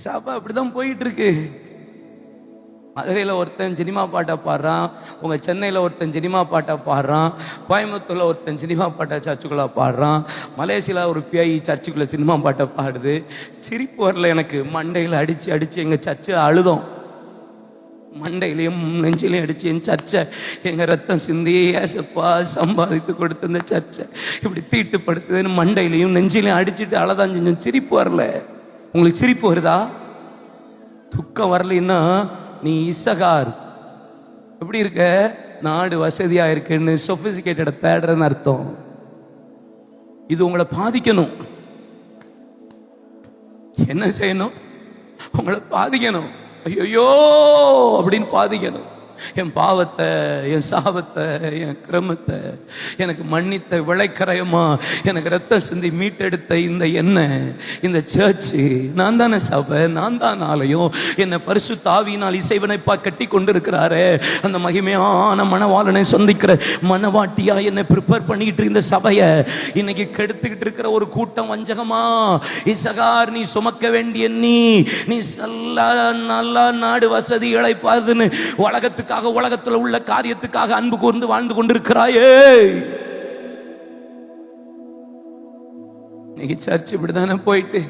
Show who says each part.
Speaker 1: சபை அப்படிதான் போயிட்டு இருக்கு. மதுரையில் ஒருத்தன் சினிமா பாட்டை பாடுறான், உங்க சென்னையில் ஒருத்தன் சினிமா பாட்டை பாடுறான், கோயம்புத்தூர்ல ஒருத்தன் சினிமா பாட்டை சர்ச்சுக்குள்ள பாடுறான், மலேசியால ஒரு பிஐ சர்ச்சுக்குள்ள சினிமா பாட்டை பாடுது. சிரிப்பு வரல எனக்கு. மண்டையில் அடிச்சு அடிச்சு எங்க சர்ச்சை அழுதோம். மண்டையிலையும் நெஞ்சிலையும் அடிச்சு என் சர்ச்சை, எங்க ரத்தம் சிந்தி ஏசப்பா சம்பாதித்து கொடுத்த இந்த சர்ச்சை இப்படி தீட்டுப்படுத்துதுன்னு மண்டையிலையும் நெஞ்சிலையும் அடிச்சுட்டு அழதான் செஞ்சோம். சிரிப்பு வரல. உங்களுக்கு சிரிப்பு வருதா? துக்கம் வரலைன்னா நீ இசகார் எப்படி இருக்க? நாடு வசதியா இருக்குன்னு சொபிஸ்டிகேட்டட தேடுறன்னு அர்த்தம். இது உங்களை பாதிக்கணும். என்ன செய்யணும்? உங்களை பாதிக்கணும். ஐயோ அப்படின்னு பாதிக்கணும். என் பாவத்தை, என் சாபத்தை, என் கிரமத்தை எனக்கு மன்னித்த விளைக்கரையமா எனக்கு ரத்தம் சிந்தி மீட்டெடுத்த இந்த எண்ணெய், இந்த சர்ச்சு, நான் தானே சபை, நான் தான் ஆலயம். என்னை பரிசுத்த ஆவியினால் இசைவனைப்பா கட்டி கொண்டிருக்கிறாரு. அந்த மகிமையான மணவாளனை சந்திக்கிற மணவாட்டியா என்னை ப்ரிப்பேர் பண்ணிக்கிட்டு இந்த சபையை இன்னைக்கு கெடுத்துக்கிட்டு இருக்கிற ஒரு கூட்டம் வஞ்சகமா, இசகார் நீ சுமக்க வேண்டிய நீ நல்லா நாடு வசதி இழைப்பாதுன்னு உலகத்துக்கு உலகத்தில் உள்ள காரியத்துக்காக அன்பு கூர்ந்து வாழ்ந்து கொண்டிருக்கிறாயே. இன்னைக்கு சர்ச் இப்படிதானே போயிட்டு